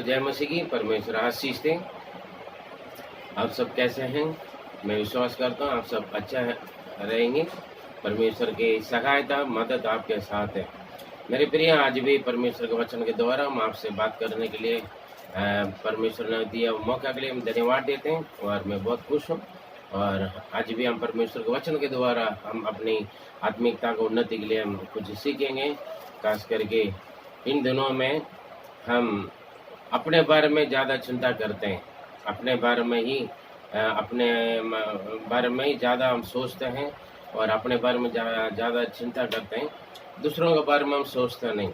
तो जय मसीह की परमेश्वर आशीष दें। आप सब कैसे हैं? मैं विश्वास करता हूँ आप सब रहेंगे। परमेश्वर की सहायता मदद आपके साथ है। मेरे प्रिय, आज भी परमेश्वर के वचन के द्वारा हम आपसे बात करने के लिए परमेश्वर ने दिया मौका के लिए हम धन्यवाद देते हैं और मैं बहुत खुश हूँ। और आज भी हम परमेश्वर के वचन के द्वारा हम अपनी आत्मिकता को उन्नति के लिए हम कुछ सीखेंगे। खास करके इन दिनों में हम अपने बारे में ज़्यादा चिंता करते हैं, अपने बारे में ही बारे में ही ज़्यादा हम सोचते हैं और अपने बारे में ज़्यादा चिंता करते हैं, दूसरों के बारे में हम सोचते नहीं।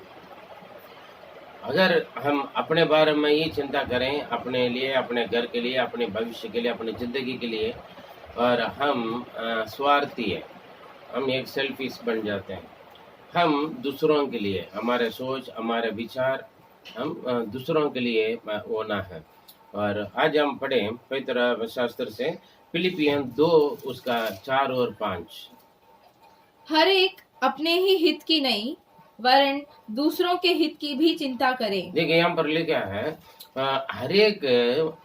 अगर हम अपने बारे में ही चिंता करें, अपने लिए, अपने घर के लिए, अपने भविष्य के लिए, अपनी ज़िंदगी के लिए, और हम स्वार्थी है, हम एक सेल्फिश बन जाते हैं। हम दूसरों के लिए, हमारे सोच, हमारे विचार हम दूसरों के लिए होना है। और आज हम पढ़ें पवित्र शास्त्र से फिलिपियन 2 उसका 4 और 5। हर एक अपने ही हित की नहीं वरन दूसरों के हित की भी चिंता करें। देखिए यहाँ पर लिखा है हर एक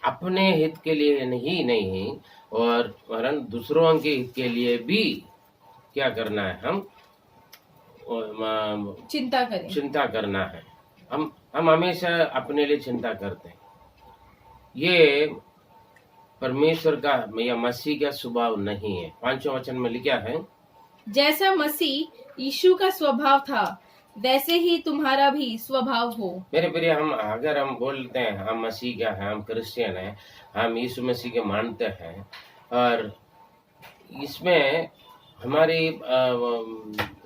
अपने हित के लिए नहीं और वरन दूसरों के हित के लिए भी क्या करना है, हम चिंता करना है। हम हमेशा अपने लिए चिंता करते हैं। ये परमेश्वर का या मसीह का स्वभाव नहीं है। 5वां वचन में लिखा है, जैसा मसीह यीशु का स्वभाव था वैसे ही तुम्हारा भी स्वभाव हो। मेरे प्रिय, अगर हम बोलते हैं हम मसीह का है, हम क्रिश्चियन है, हम यीशु मसीह के मानते हैं, और इसमें हमारी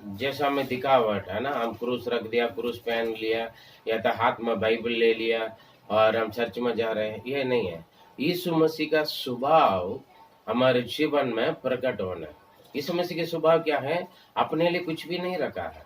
जैसा हमें दिखावट है ना, हम क्रूस रख दिया, क्रूस पहन लिया, या तो हाथ में बाइबल ले लिया और हम चर्च में जा रहे हैं, ये नहीं है। यीशु मसीह का स्वभाव हमारे जीवन में प्रकट होना है। यीशु मसीह का स्वभाव क्या है? अपने लिए कुछ भी नहीं रखा है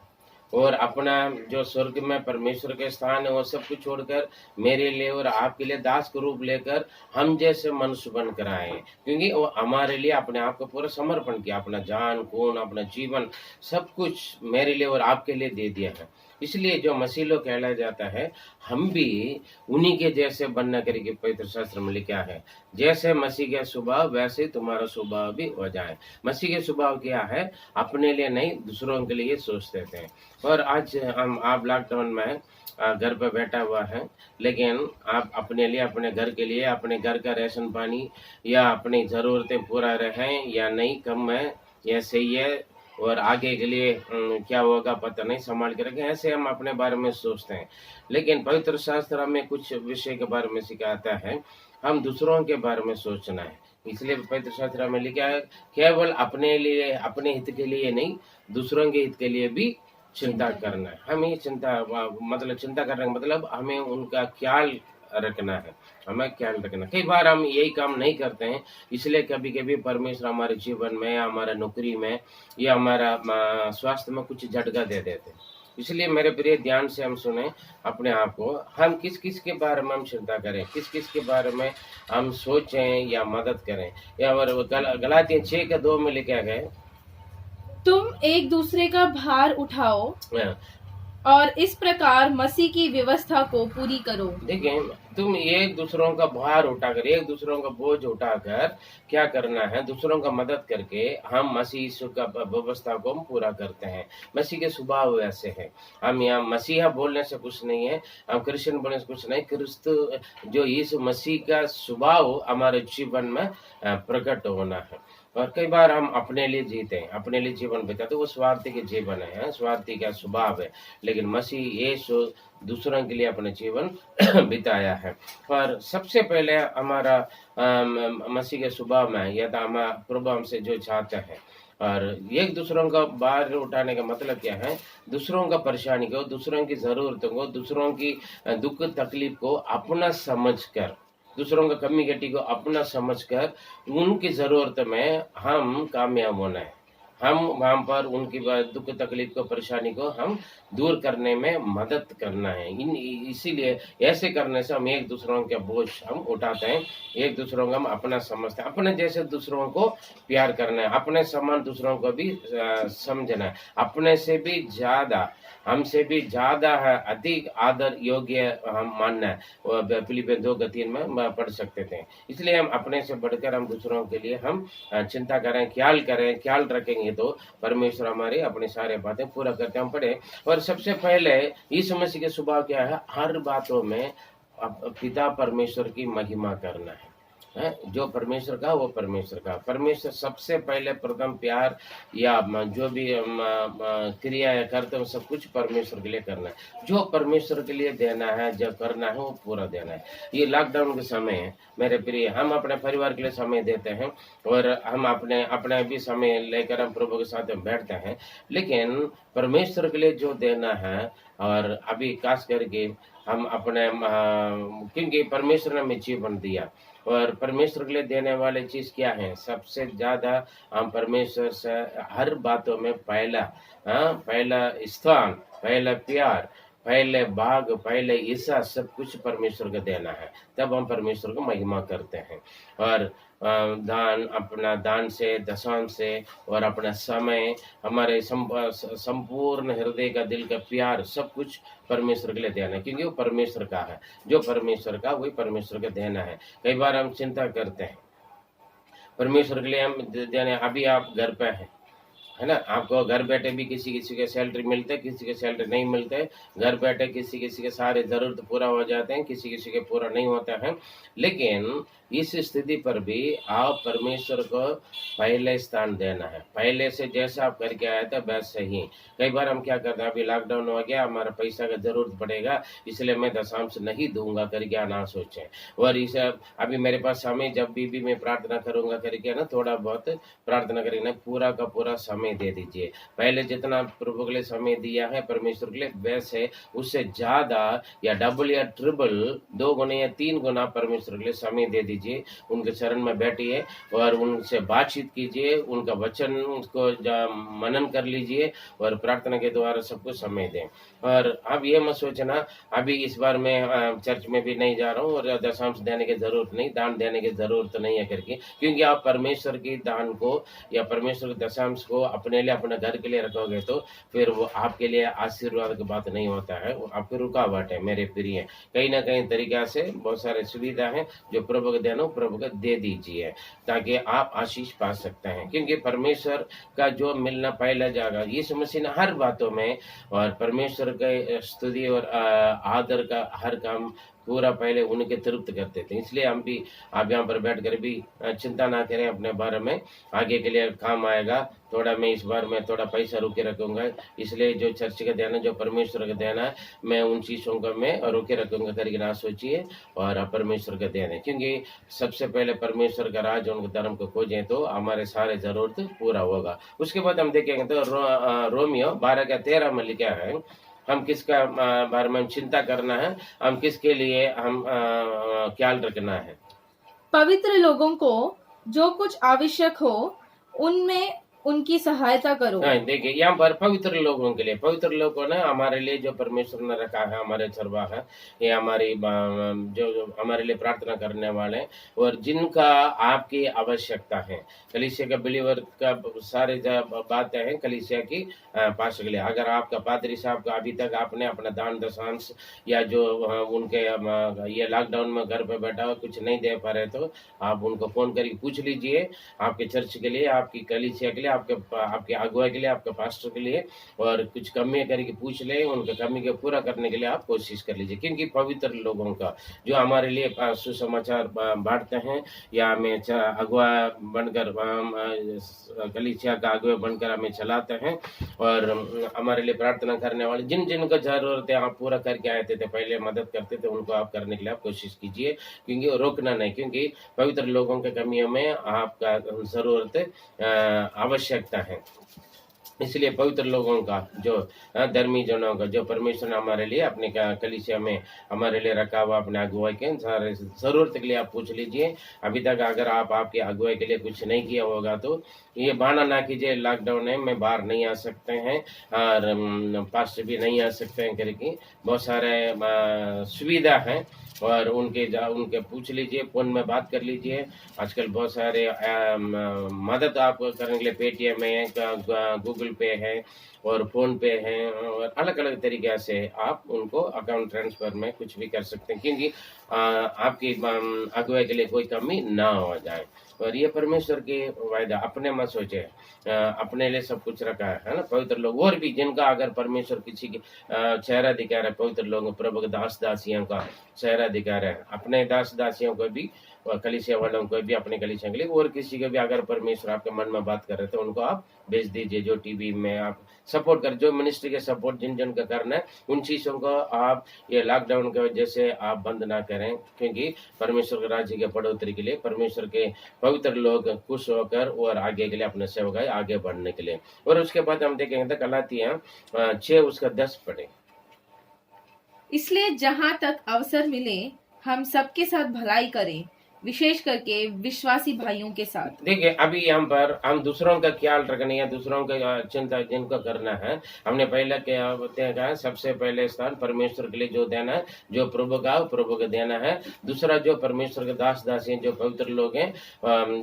और अपना जो स्वर्ग में परमेश्वर के स्थान है वो सब कुछ छोड़कर मेरे लिए और आपके लिए दास का रूप लेकर हम जैसे मनुष्य बनकर आए हैं, क्योंकि वो हमारे लिए अपने आप को पूरा समर्पण किया, अपना जान खून, अपना जीवन सब कुछ मेरे लिए और आपके लिए दे दिया है। इसलिए जो मसीह लोग कहलाया जाता है, हम भी उन्हीं के जैसे बनना करके पवित्र शास्त्र में लिखा है, जैसे मसीह का स्वभाव वैसे तुम्हारा स्वभाव भी हो जाए। मसीह के स्वभाव क्या है? अपने लिए नहीं, दूसरों के लिए सोचते थे। और आज आप लॉकडाउन में घर पर बैठा हुआ है, लेकिन आप अपने लिए, अपने घर के लिए, अपने घर का राशन पानी या अपनी ज़रूरतें पूरा रहें या नहीं, कम है या सही है, और आगे के लिए क्या होगा पता नहीं, संभाल के रखें, ऐसे हम अपने बारे में सोचते हैं। लेकिन पवित्र शास्त्र हमें कुछ विषय के बारे में सिखाता है, हम दूसरों के बारे में सोचना है। इसलिए पवित्र शास्त्र में लिखा है, केवल अपने लिए, अपने हित के लिए नहीं, दूसरों के हित के लिए भी चिंता करना है। हमें चिंता करने का मतलब हमें उनका ख्याल रखना है, हमें ख्याल रखना। कई बार हम यही काम नहीं करते हैं, इसलिए कभी कभी परमेश्वर हमारे जीवन में या हमारा नौकरी में या हमारा स्वास्थ्य में कुछ झटका दे देते हैं। इसलिए मेरे प्रिय, ध्यान से हम सुने अपने आप को, हम किस किस के बारे में हम चिंता करें, किस किस के बारे में हम सोचें या मदद करें। या गलातियों 6:2 में लिखा गया, तुम एक दूसरे का भार उठाओ और इस प्रकार मसीह की व्यवस्था को पूरी करो। देखिए, तुम एक दूसरों का भार उठाकर, एक दूसरों का बोझ उठाकर क्या करना है? दूसरों का मदद करके हम मसीह का व्यवस्था को हम पूरा करते हैं। मसीह के स्वभाव वैसे है। हम यहाँ मसीहा बोलने से कुछ नहीं है, हम क्रिश्चियन बोलने से कुछ नहीं, क्रिस्तु जो यीशु मसीह का स्वभाव हमारे जीवन में प्रकट होना है। और कई बार हम अपने लिए जीते हैं, अपने लिए जीवन बिताते, वो स्वार्थी के जीवन है, स्वार्थी का स्वभाव है। लेकिन मसीह यीशु दूसरों के लिए अपने जीवन बिताया है। पर सबसे पहले हमारा मसीह के स्वभाव में या तो प्रभु हमसे जो चाहता है, और एक दूसरों का भार उठाने का मतलब क्या है? दूसरों का परेशानी को, दूसरों की ज़रूरतों को, दूसरों की दुख तकलीफ को अपना समझकर, दूसरों का कमी घटी को अपना समझकर उनकी ज़रूरत में हम कामयाब होना है, हम वहाँ पर उनकी दुख तकलीफ को परेशानी को हम दूर करने में मदद करना है। इसीलिए ऐसे करने से हम एक दूसरों के बोझ हम उठाते हैं, एक दूसरों को हम अपना समझते हैं, अपने जैसे दूसरों को प्यार करना है, अपने समान दूसरों को भी समझना है, अपने से भी ज्यादा हमसे भी ज्यादा है अधिक आदर योग्य हम मानना है। फिलिपियन 2:3 में पढ़ सकते थे। इसलिए हम अपने से बढ़कर हम दूसरों के लिए हम चिंता करें, ख्याल रखेंगे तो परमेश्वर हमारी अपनी सारी बातें पूरा करते हम पढ़े। और सबसे पहले यीशु मसीह के स्वभाव क्या है? हर बातों में पिता परमेश्वर की महिमा करना है। जो परमेश्वर का वो परमेश्वर का। परमेश्वर सबसे पहले प्रथम प्यार या जो भी क्रिया करते हैं सब कुछ परमेश्वर के लिए करना है। जो परमेश्वर के लिए देना है, जो करना है वो पूरा देना है। ये लॉकडाउन के समय है मेरे प्रिय, हम अपने परिवार के लिए समय देते हैं और हम अपने भी समय लेकर हम प्रभु के साथ बैठते हैं, लेकिन परमेश्वर के लिए जो देना है और अभी खास करके हम अपने क्योंकि परमेश्वर ने हमें जीवन दिया और परमेश्वर के लिए देने वाले चीज क्या है? सबसे ज्यादा हम परमेश्वर से हर बातों में पहला स्थान, पहला प्यार, पहले भाग, पहले हिस्सा सब कुछ परमेश्वर को देना है। तब हम परमेश्वर को महिमा करते हैं और अपना दान से, दशांश से और अपना समय, हमारे संपूर्ण हृदय का, दिल का प्यार सब कुछ परमेश्वर के लिए देना है, क्योंकि वो परमेश्वर का है। जो परमेश्वर का वही परमेश्वर का देना है। कई बार हम चिंता करते हैं परमेश्वर के लिए हम देने। अभी आप घर पे हैं, है ना, आपको घर बैठे भी किसी के सैलरी मिलते, किसी के सैलरी नहीं मिलते। घर बैठे किसी के सारे जरूरत पूरा हो जाते हैं, किसी के पूरा नहीं होता है। लेकिन इस स्थिति पर भी आप परमेश्वर को पहले स्थान देना है। पहले से जैसा आप करके आए थे वैसे ही। कई बार हम क्या करते हैं, अभी लॉकडाउन हो गया, हमारा पैसा का जरूरत पड़ेगा इसलिए मैं दशांश नहीं दूंगा करके ना सोचें। और इस अभी मेरे पास समय जब भी मैं प्रार्थना करूंगा करके ना थोड़ा बहुत प्रार्थना करेंगे, पूरा का पूरा समय दे दीजिए। पहले जितना प्रभु के लिए समय दिया है परमेश्वर के लिए, वैसे उससे ज्यादा या डबल या ट्रिपल 2 गुना या 3 गुना परमेश्वर के लिए समय दे दीजिए। उनके चरण में बैठिए और उनसे बातचीत कीजिए, उनका वचन उसको मनन कर लीजिए और प्रार्थना के द्वारा सबको समय दें। और अब ये मत सोचना अभी इस बार मैं चर्च में भी नहीं जा रहा हूँ और दशांश देने की जरूरत नहीं, दान देने की जरूरत नहीं है करके, क्योंकि आप परमेश्वर की दान को या परमेश्वर के दशांश को अपने लिए, अपने घर के लिए रखोगे तो फिर वो आपके लिए आशीर्वाद की बात नहीं होता है, वो आपकी रुकावट है। मेरे प्रिय, कहीं ना कहीं तरीका से बहुत सारे सुविधा है जो प्रभु को देना, प्रभु को दे दीजिए ताकि आप आशीष पा सकते हैं। क्योंकि परमेश्वर का जो मिलना पहला जाएगा, यीशु मसीह ने हर बातों में और परमेश्वर के स्तुति और आदर का हर काम पूरा पहले उनके तृप्त करते थे। इसलिए हम भी आप यहाँ पर बैठकर भी चिंता ना करें अपने बारे में, आगे के लिए काम आएगा। थोड़ा मैं इस बार में थोड़ा पैसा रोके रखूंगा, इसलिए जो चर्च का देना, जो परमेश्वर का देना है, मैं उन चीज़ों को मैं रोके रखूंगा करके ना सोचिए और परमेश्वर का देना, क्योंकि सबसे पहले परमेश्वर का राज, उनके धर्म को खोजें तो हमारे सारे जरूरत पूरा होगा। उसके बाद हम देखेंगे तो रोमियो 12:13 में लिखा है, हम किसका बारे में चिंता करना है, हम किसके लिए हम ख्याल रखना है। पवित्र लोगों को जो कुछ आवश्यक हो उनमें उनकी सहायता करो। देखिए यहाँ पर पवित्र लोगों के लिए, पवित्र लोगों ने हमारे लिए जो परमेश्वर ने रखा है, हमारे चरवा है, ये हमारी जो हमारे लिए प्रार्थना करने वाले और जिनका आपकी आवश्यकता है। कलीसिया का बिलीवर का सारे बातें हैं कलीसिया की पास के लिए। अगर आपका पादरी साहब का अभी तक आपने अपना दान दशांश या जो उनके ये लॉकडाउन में घर पे बैठा हुआ कुछ नहीं दे पा रहे तो आप उनको फोन करके पूछ लीजिए, आपके चर्च के लिए, आपकी कलीसिया के लिए, आपके अगुवाई के लिए, आपके पास्टर के लिए, और कुछ कमी करके पूछ ले, उनके कमी को पूरा करने के लिए आप कोशिश कर लीजिए। क्योंकि पवित्र लोगों का जो हमारे लिए सुसमाचार बांटते हैं या हमें अगुआ बनकर कलीसिया का अगुआ बनकर हमें चलाते हैं और हमारे लिए प्रार्थना करने वाले जिन जिनको जरूरत है आप पूरा करके आए थे पहले मदद करते थे, उनको आप करने के लिए आप कोशिश कीजिए, क्योंकि रोकना नहीं, क्योंकि पवित्र लोगों के कमियों में आपका जरूरत आवश्यकता है। इसलिए पवित्र लोगों का जो धर्मी जनों का जो परमेश्वर ने हमारे लिए अपने कलीसिया में हमारे लिए रखा हुआ अपने अगुवाई के सारे जरूरत के लिए आप पूछ लीजिए। अभी तक अगर आप आपकी अगुवाई के लिए कुछ नहीं किया होगा तो ये बहाना ना कीजिए लॉकडाउन है मैं बाहर नहीं आ सकते हैं और पास्टर भी नहीं आ सकते हैं करके बहुत सारे सुविधा है और उनके पूछ लीजिए, फोन में बात कर लीजिए। आजकल बहुत सारे मदद आप करने के लिए पेटीएम है, गूगल पे है और फोन पे है और अलग अलग तरीके से आप उनको अकाउंट ट्रांसफर में कुछ भी कर सकते हैं क्योंकि आपकी अगुवाई के लिए कोई कमी ना हो जाए। और ये परमेश्वर की वायदा अपने मत सोचे, अपने लिए सब कुछ रखा है ना। पवित्र लोग और भी जिनका अगर परमेश्वर किसी की चेहरा दिखा रहा है, पवित्र लोग प्रभु के दास दासियों का चेहरा दिखा रहा है, अपने दास दासियों को भी और कलीसिया वालों को भी अपने कलीसिया के लिए और किसी को भी अगर परमेश्वर आपके मन में बात कर रहे तो उनको आप भेज दीजिए। जो टीवी में आप सपोर्ट कर, जो मिनिस्ट्री के सपोर्ट जिन जिन का करना है उन चीज़ों को आप ये लॉकडाउन की वजह से आप बंद ना करें क्योंकि परमेश्वर के राज्य के बढ़ोतरी के लिए परमेश्वर के पवित्र लोग खुश होकर और आगे के लिए अपने सेवकाई आगे बढ़ने के लिए। और उसके बाद हम देखेंगे तो गलातियां 6:10 पढ़े। इसलिए जहां तक अवसर मिले हम सबके साथ भलाई करें, विशेष करके विश्वासी भाइयों के साथ। देखिए अभी यहाँ पर हम दूसरों का ख्याल रखना है, दूसरों का चिंता जिनको करना है। हमने पहले कहा सबसे पहले स्थान परमेश्वर के लिए जो देना है, जो प्रभु को देना है। दूसरा जो परमेश्वर के दास दासी जो पवित्र लोग हैं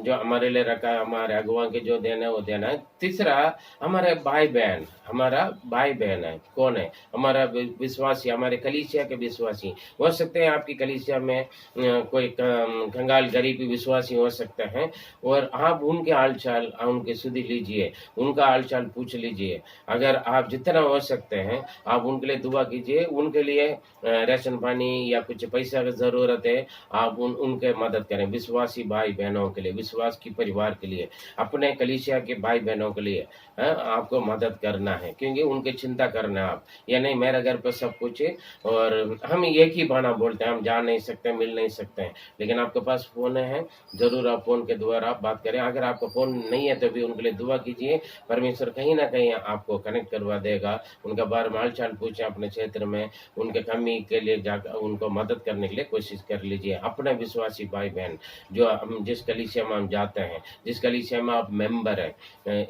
जो हमारे लिए रखा है, हमारे अगुआ के जो देना है वो देना है। तीसरा हमारे भाई बहन, हमारा भाई बहन है कौन है, हमारा विश्वासी, हमारे कलीसिया के विश्वासी हो सकते हैं। आपकी कलीसिया में कोई कंगाल गरीबी विश्वासी हो सकते हैं और आप उनके हालचाल उनके सुधी लीजिए, उनका हालचाल पूछ लीजिए। अगर आप जितना हो सकते हैं आप उनके लिए दुआ कीजिए, उनके लिए राशन पानी या कुछ पैसा की जरूरत है आप उनके मदद करें। विश्वासी भाई बहनों के लिए, विश्वास की परिवार के लिए, अपने कलीसिया के भाई बहनों के लिए आपको मदद करना है क्योंकि उनकी चिंता करना है आप। या नहीं मेरे घर पर सब कुछ है और हम एक ही बहाना बोलते हैं, हम जा नहीं सकते, मिल नहीं सकते हैं, लेकिन आपके पास फोन है, जरूर आप फोन के द्वारा आप बात करें। अगर आपका फोन नहीं है तो भी उनके लिए दुआ कीजिए, परमेश्वर कहीं ना कहीं आपको कनेक्ट करवा देगा। उनका बारे में हालचाल पूछे, अपने क्षेत्र में उनके कमी के लिए जाकर उनको मदद करने के लिए कोशिश कर लीजिए। अपने विश्वासी भाई बहन जो हम जिस कलीसिया में हम जाते हैं, जिस कलीसिया में आप मेंबर है,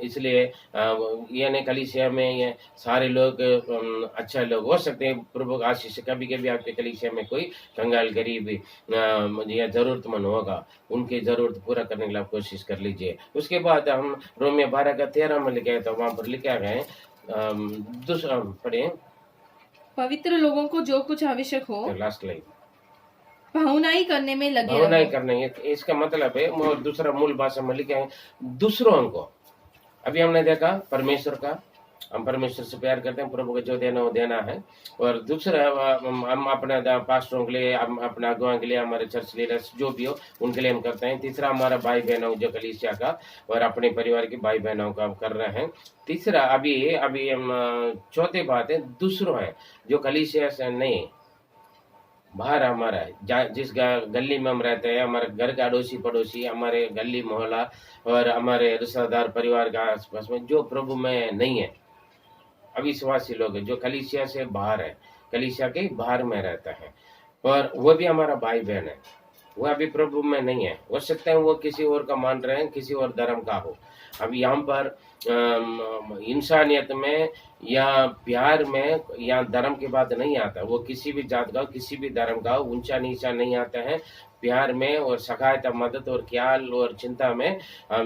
इसलिए ये नहीं कलीसिया में ये सारे लोग अच्छा लोग हो सकते हैं, प्रभु आशीष। कभी कभी आपके कलीसिया में कोई कंगाल गरीब या जरूरतमंद होगा, उनकी जरूरत पूरा करने के लिए आप कोशिश कर लीजिए। उसके बाद हम रोमियो 12:13 में लिखे तो वहां पर लिखा गया दूसरा पढ़े, पवित्र लोगों को जो कुछ आवश्यक हो लास्ट लाइन पहुनाई करने में लगे पहुनाई करने, इसका मतलब है और दूसरा मूल भाषा में लिखा है दूसरों को। अभी हमने देखा परमेश्वर का, हम परमेश्वर से प्यार करते हैं, प्रभु को जो देना वो देना है। और दूसरा हम अपने पास्टरों के लिए, हम अपने अगुआ के लिए, हमारे चर्च लीडर्स जो भी हो उनके लिए हम करते हैं। तीसरा हमारा भाई बहनों जो कलीसिया का और अपने परिवार के भाई बहनों का हम कर रहे हैं। तीसरा अभी हम चौथी बात है दूसरों है जो कलीसिया से नहीं, बाहर हमारा है, जिस गली में हम रहते हैं, हमारे घर का अड़ोसी पड़ोसी, हमारे गली मोहल्ला और हमारे रिश्तेदार परिवार का आसपास में जो प्रभु में नहीं है, अविश्वासी लोग हैं जो कलीसिया से बाहर है, कलीसिया के बाहर में रहता है और वो भी हमारा भाई बहन है, वो अभी प्रभु में नहीं है। हो सकता है वो किसी और का मान रहे हैं, किसी और धर्म का हो। अब यहाँ पर इंसानियत में या प्यार में या धर्म की बात नहीं आता, वो किसी भी जात का, किसी भी धर्म का ऊंचा नीचा नहीं आता है। प्यार में और सहायता, मदद और ख्याल और चिंता में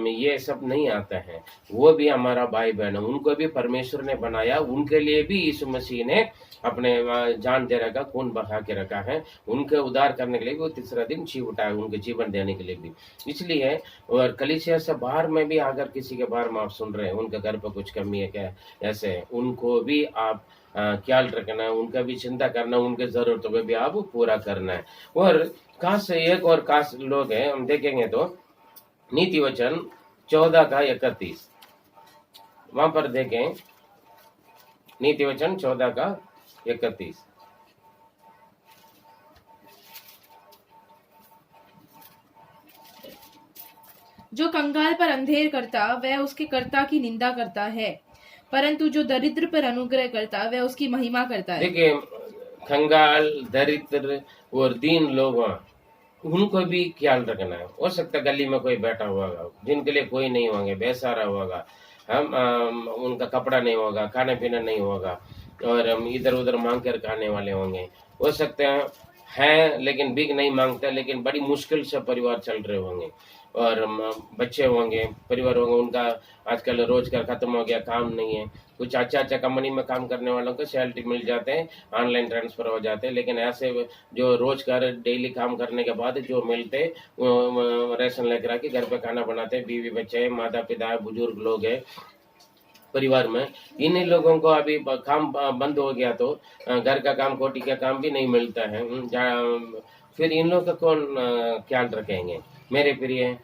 ये सब नहीं आता है। वो भी हमारा भाई बहन है, उनको भी परमेश्वर ने बनाया, उनके लिए भी यीशु मसीह ने अपने जान दे रखा, खून बहा के रखा है, उनके उद्धार करने के लिए वो तीसरा दिन जी उठा है, उनके जीवन देने के लिए भी। इसलिए और कलीसिया से बाहर में भी अगर किसी के बारे में आप सुन रहे हैं, उनके घर पर कुछ कमी है क्या, ऐसे उनको भी आप ख्याल रखना है, उनका भी चिंता करना, उनके जरूरतों को भी आप पूरा करना है। और खास एक और खास लोग हैं, हम देखेंगे तो नीति वचन 14:31 वहां पर देखें, नीति वचन 14:31 जो कंगाल पर अंधेर करता वह उसके कर्ता की निंदा करता है, परंतु जो दरिद्र पर अनुग्रह करता है वह उसकी महिमा करता है। देखिए, कंगाल, दरिद्र और दीन लोग उनको भी ख्याल रखना है। हो सकता है गली में कोई बैठा होगा जिनके लिए कोई नहीं होंगे, बेसहारा होगा, हम उनका कपड़ा नहीं होगा, खाने पीना नहीं होगा, और हम इधर उधर मांग कर खाने वाले होंगे। हो सकते हैं लेकिन भीख नहीं मांगते, लेकिन बड़ी मुश्किल से परिवार चल रहे होंगे, और बच्चे होंगे, परिवार होंगे, उनका आजकल रोजगार खत्म हो गया, काम नहीं है। कुछ अच्छा कंपनी में काम करने वालों को सैलरी मिल जाते हैं, ऑनलाइन ट्रांसफर हो जाते हैं, लेकिन ऐसे जो रोजगार डेली काम करने के बाद जो मिलते वो राशन लेकर आके घर पे खाना बनाते हैं, बीवी बच्चे, माता पिता, बुजुर्ग लोग हैं परिवार में, इन्हीं लोगों को अभी काम बंद हो गया तो घर का काम, कोटी का काम भी नहीं मिलता है। फिर इन लोगों का कौन ख्याल रखेंगे? मेरे प्रिय,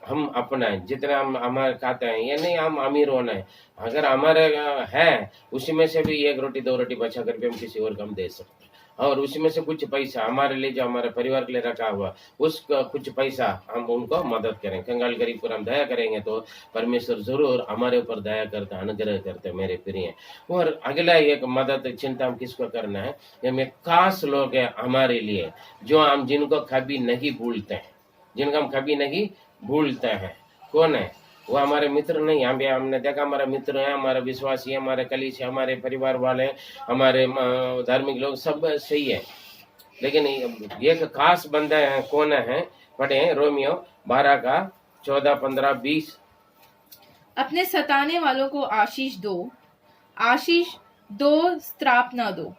हम अपना जितना हम हमारे खाते हैं, ये नहीं हम अमीर होना है, अगर हमारे है उसी में से भी 1 रोटी 2 रोटी बचा कर भी हम किसी और को हम दे सकते हैं, और उसी में से कुछ पैसा हमारे लिए, जो हमारे परिवार के लिए रखा हुआ, उसका कुछ पैसा हम उनको मदद करें। कंगाल गरीब पर हम दया करेंगे तो परमेश्वर जरूर हमारे ऊपर दया करता, अनुग्रह करते मेरे प्रिय। और अगला एक मदद चिंता हम किसको करना है? ये खास लोग है हमारे लिए, जो हम जिनको कभी नहीं भूलते हैं, जिनको हम कभी नहीं भूलते हैं। कौन है वो? हमारे मित्र नहीं, हमने देखा हमारे मित्र हैं, हमारे विश्वासी है, हमारे कलीसिया, हमारे परिवार वाले, हमारे धार्मिक लोग, सब सही है, लेकिन एक खास बंदा है। कौन है? पढ़े रोमियो 12 का 14, 15, 20। अपने सताने वालों को आशीष दो, आशीष दो, श्राप न दो।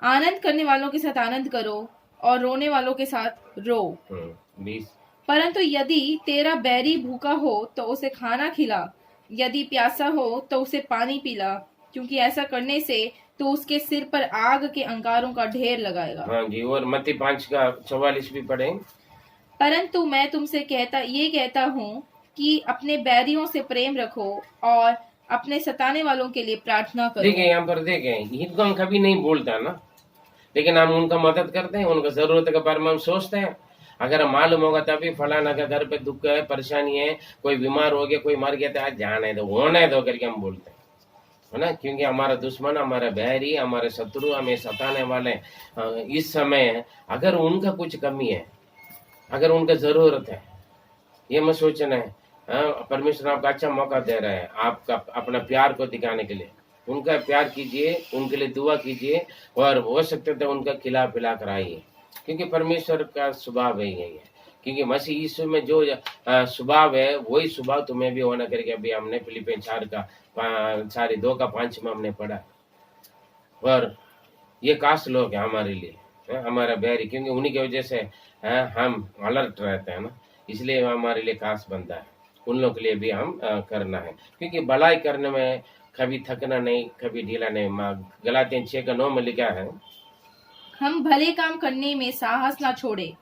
आनंद करने वालों के साथ आनंद करो और रोने वालों के साथ रो। 20। परंतु यदि तेरा बैरी भूखा हो तो उसे खाना खिला, यदि प्यासा हो तो उसे पानी पिला, क्योंकि ऐसा करने से तो उसके सिर पर आग के अंगारों का ढेर लगाएगा। हाँ जी, और मत्ती 5 का 44 भी पढ़े। परंतु मैं तुमसे कहता हूँ कि अपने बैरियों से प्रेम रखो और अपने सताने वालों के लिए प्रार्थना करो। देखिए, यहाँ पर देखें, इनको हम कभी नहीं बोलता ना, लेकिन हम उनका मदद करते हैं, उनका जरूरत के बारे में हम सोचते हैं। अगर मालूम होगा तभी फलाना का घर पे दुख है, परेशानी है, कोई बीमार हो गया, कोई मर गया, तो आज जाने दो, होने दो करके हम बोलते हैं, है ना? क्योंकि हमारा दुश्मन, हमारा बैरी, हमारे शत्रु, हमें सताने वाले इस समय, अगर उनका कुछ कमी है, अगर उनका जरूरत है, ये मत सोचना है। परमेश्वर आपका अच्छा मौका दे रहा है आपका अपना प्यार को दिखाने के लिए। उनका प्यार कीजिए, उनके लिए दुआ कीजिए, और हो सकते तो उनका खिला पिला कर आइए, क्योंकि परमेश्वर का स्वभाव है ये। क्योंकि मसीह यीशु में जो स्वभाव है वही स्वभाव तुम्हें भी होना करके अभी हमने फिलिपियन 2 का 5 में हमने पढ़ा। और ये खास लोग हैं हमारे लिए, हमारा बैरी, क्योंकि उन्हीं की वजह से हम अलर्ट रहते हैं ना, इसलिए हमारे लिए खास बनता है। उन लोगों के लिए भी हम करना है, क्योंकि भलाई करने में कभी थकना नहीं, कभी ढीला नहीं। गलातियन 6 का 9 में लिखा है, हम भले काम करने में साहस ना छोड़े,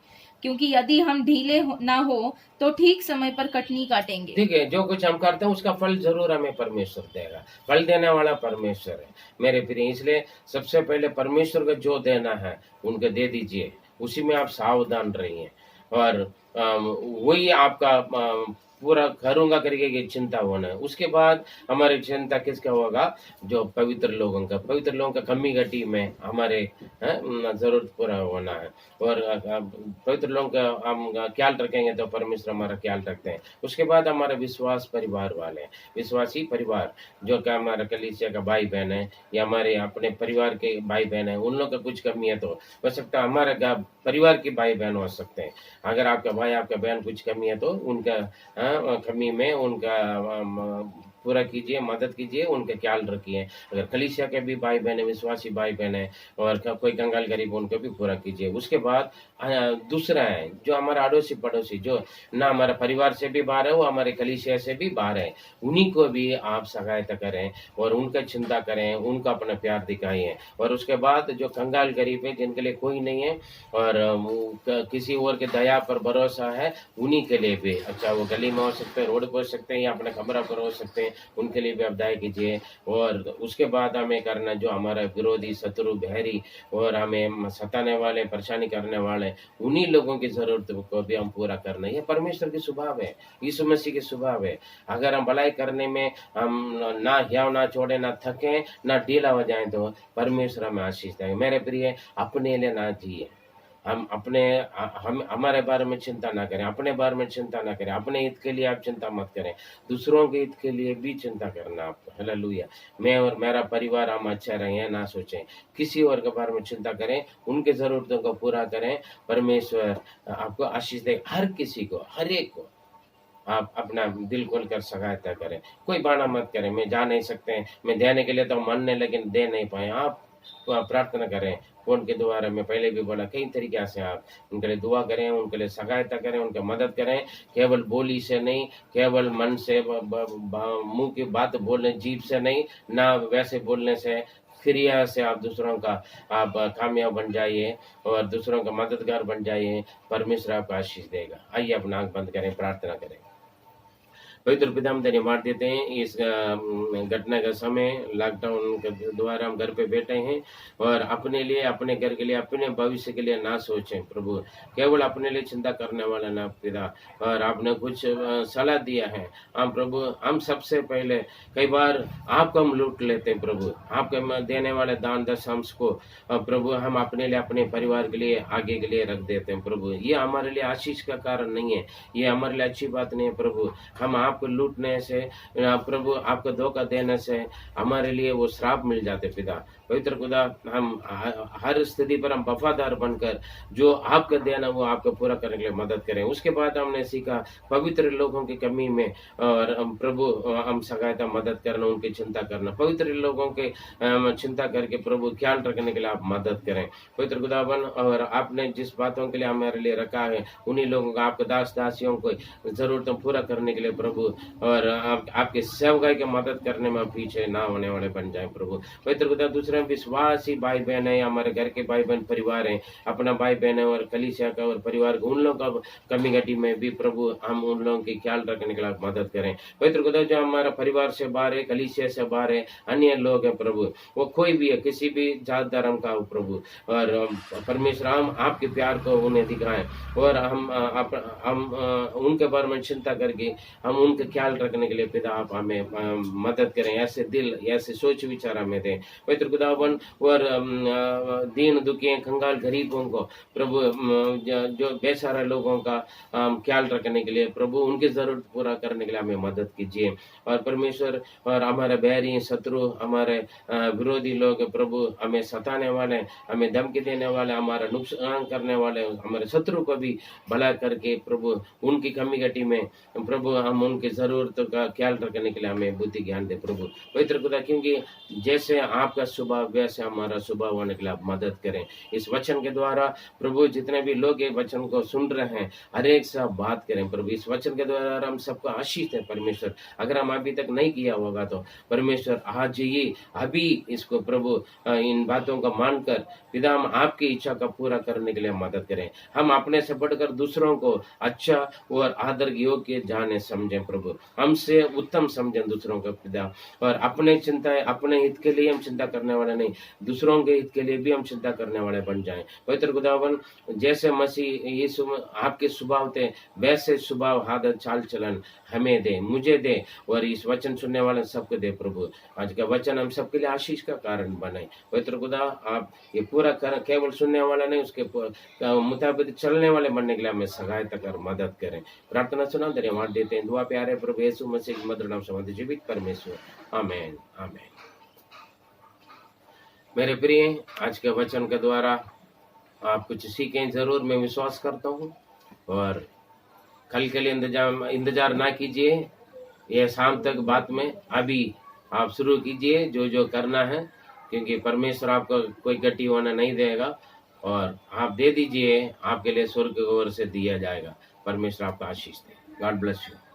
क्योंकि यदि हम ढीले ना हो तो ठीक समय पर कटनी काटेंगे। ठीक है, जो कुछ हम करते हैं उसका फल जरूर हमें परमेश्वर देगा। फल देने वाला परमेश्वर है मेरे प्रिय, इसलिए सबसे पहले परमेश्वर को जो देना है उनको दे दीजिए, उसी में आप सावधान रहिए, और वही आपका पूरा करूंगा करके की चिंता होना है। उसके बाद हमारी चिंता किसका होगा? जो पवित्र लोगों का, पवित्र लोगों का कमी घटी में हमारे जरूरत पूरा होना है, और पवित्र लोगों का हम ख्याल रखेंगे तो परमेश्वर हमारा ख्याल रखते हैं। उसके बाद हमारे विश्वास परिवार वाले, विश्वासी परिवार, जो कि हमारा कलीसिया का भाई बहन है या हमारे अपने परिवार के भाई बहन है, उन लोग का कुछ कमी है तो हो सकता है हमारे परिवार के भाई बहन हो सकते हैं। अगर आपका भाई आपका बहन कुछ कमी है तो उनका कमी में उनका पूरा कीजिए, मदद कीजिए, उनका ख्याल रखिए। अगर कलीसिया के भी भाई बहन है, विश्वासी भाई बहन है, और कोई कंगाल गरीब उनको भी पूरा कीजिए। उसके बाद दूसरा है जो हमारा अड़ोसी पड़ोसी, जो ना हमारे परिवार से भी बाहर है, वो हमारे कलीसिया से भी बाहर है, उन्हीं को भी आप सहायता करें और उनका चिंता करें, उनका अपना प्यार दिखाइए। और उसके बाद जो कंगाल गरीब है, जिनके लिए कोई नहीं है और किसी और के दया पर भरोसा है, उन्हीं के लिए भी, अच्छा वो गली में हो सकते हैं, रोड पर हो सकते हैं, या अपने कमरा पर हो सकते हैं, उनके लिए भी आप दया कीजिए। और उसके बाद हमें करना जो हमारा विरोधी, शत्रु, बहरी और हमें सताने वाले, परेशानी करने वाले, उन्हीं लोगों की ज़रूरत को भी हम पूरा करना। ये परमेश्वर की स्वभाव है, यीशु मसीह की स्वभाव है। अगर हम भलाई करने में हम ना हियाव ना छोड़े, ना थकें, ना ढीला हो जाएँ, तो परमेश्वर हमें आशीष देंगे। मेरे प्रिय, अपने लिए ना जिए। हम अपने हम हमारे बारे में चिंता ना करें, अपने बारे में चिंता ना करें, अपने हित के लिए आप चिंता मत करें, दूसरों के हित के लिए भी चिंता करना आपको। हालेलुया। मैं और मेरा परिवार हम अच्छे रहें ना सोचें, किसी और के बारे में चिंता करें, उनके ज़रूरतों को पूरा करें। परमेश्वर आपको आशीष दे। हर किसी को, हर एक को आप अपना दिल खोलकर सहायता करें। कोई बहाना मत करें, मैं जा नहीं सकते, मैं देने के लिए तो मन नहीं, लेकिन दे नहीं पाए। आप प्रार्थना करें। फ़ोन के द्वारा मैं पहले भी बोला, कई तरीके से आप उनके लिए दुआ करें, उनके लिए सहायता करें, उनकी मदद करें। केवल बोली से नहीं, केवल मन से, मुँह की बात बोलने, जीभ से नहीं, ना वैसे बोलने से, क्रिया से आप दूसरों का आप कामयाब बन जाइए और दूसरों का मददगार बन जाइए। परमेश्वर आपको आशीष देगा। आइए अपना आँख बंद करें, प्रार्थना करें। पवित्र पिता, हम धन्यवाद देते हैं इस घटना का समय, लॉकडाउन के द्वारा हम घर पे बैठे हैं और अपने लिए, अपने घर के लिए, अपने भविष्य के लिए ना सोचें प्रभु, केवल अपने लिए चिंता करने वाला ना पिता। और आपने कुछ सलाह दिया है। हम प्रभु, हम सबसे पहले कई बार आपको हम लूट लेते हैं प्रभु, आपके देने वाले दान दशंश को प्रभु हम अपने लिए, अपने परिवार के लिए, आगे के लिए रख देते हैं प्रभु। ये हमारे लिए आशीष का कारण नहीं है, ये हमारे लिए अच्छी बात नहीं है प्रभु। हम आपको लूटने से प्रभु, आपको धोखा देने से हमारे लिए वो श्राप मिल जाते पिता। पवित्र खुदा, हम हर स्थिति पर हम वफादार बनकर जो आपका देना वो आपको पूरा करने के लिए मदद करें। उसके बाद हमने सीखा पवित्र लोगों की कमी में और प्रभु हम सहायता, मदद करना, उनकी चिंता करना। पवित्र लोगों के चिंता करके प्रभु ख्याल रखने के लिए आप मदद करें पवित्र खुदावन। और आपने जिस बातों के लिए हमारे लिए रखा है, उन्हीं लोगों का, आपके दास दासियों को जरूरतों पूरा करने के लिए प्रभु, और आपके सेवकाई की मदद करने में पीछे ना होने वाले बन जाए प्रभु। पवित्र खुदा, दूसरे विश्वासी भाई बहन है, हमारे घर के भाई बहन परिवार है, अपना भाई बहन है और कलीसिया का और परिवार को, उन लोगों का कमी घटी में भी प्रभु हम उन लोगों की ख्याल रखने के लिए मदद करें पवित्र खुदा। जो हमारा परिवार से बाहर है, कलीसिया से बाहर है, अन्य लोग हैं प्रभु, वो कोई भी है, किसी भी जात धर्म का हो प्रभु, और परमेश्वर हम आपके प्यार को उन्हें दिखाएं और हम उनके बारे में चिंता करके हम उनका ख्याल रखने के लिए पिता आप हमें मदद करें। ऐसे दिल, ऐसे सोच विचार हमें दें पवित्र खुदावन। और दीन दुखियों, कंगाल, गरीबों को प्रभु, जो बेसहारा लोगों का ख्याल रखने के लिए प्रभु, उनकी जरूरत पूरा करने के लिए हमें मदद कीजिए। और परमेश्वर, और हमारे बैरी, शत्रु, हमारे विरोधी लोग प्रभु, हमें सताने वाले, हमें धमकी देने वाले, हमारा नुकसान करने वाले, हमारे शत्रु को भी भला करके प्रभु, उनकी कमी घटी में प्रभु हम उनकी जरूरतों का ख्याल रखने के लिए हमें बुद्धि ज्ञान दे प्रभु पवित्र खुदा। क्योंकि जैसे आपका स्वभाव वैसे हमारा स्वभाव होने के लिए आप मदद करें। इस वचन के द्वारा प्रभु, जितने भी लोग ये वचन को सुन रहे हैं, हर एक से आप बात करें प्रभु। इस वचन के द्वारा हम सबको आशीष है परमेश्वर। अगर हम अभी तक नहीं किया होगा तो परमेश्वर आज ही अभी इसको प्रभु इन बातों को मानकर पिता हम आपकी इच्छा का पूरा करने के लिए मदद करें। हम अपने से बढ़कर दूसरों को अच्छा और आदर योग्य जाने समझें प्रभु, हमसे उत्तम समझें दूसरों का पिता। और अपने चिंताएं, अपने हित के लिए हम चिंता करने वाले नहीं, दूसरों के हित के लिए भी हम चिंता करने वाले बन जाएं पवित्र खुदावन। जैसे मसीह यीशु आपके स्वभाव थे, वैसे स्वभाव, आदत, चाल चलन हमें दे, मुझे दे, और इस वचन सुनने वाले सबको दे प्रभु। आज का वचन हम सबके लिए आशीष का कारण बने पवित्र खुदा। आप ये पूरा कर, केवल सुनने वाला नहीं, उसके मुताबिक चलने वाले बनने के लिए हमें सहायता कर, मदद करें। प्रार्थना सुना, धन्यवाद देते हैं। दुआ प्यारे प्रभु यीशु मसीह की मधुर नाम से जीवित परमेश्वर, आमीन आमीन। मेरे प्रिय, आज के वचन के द्वारा आप कुछ सीखें जरूर, मैं विश्वास करता हूँ। और कल के लिए इंतजार ना कीजिए, ये शाम तक बात में अभी आप शुरू कीजिए जो जो करना है, क्योंकि परमेश्वर आपको कोई गति होना नहीं देगा। और आप दे दीजिए, आपके लिए स्वर्ग की ओर से दिया जाएगा। परमेश्वर आपका आशीष दे। God bless you.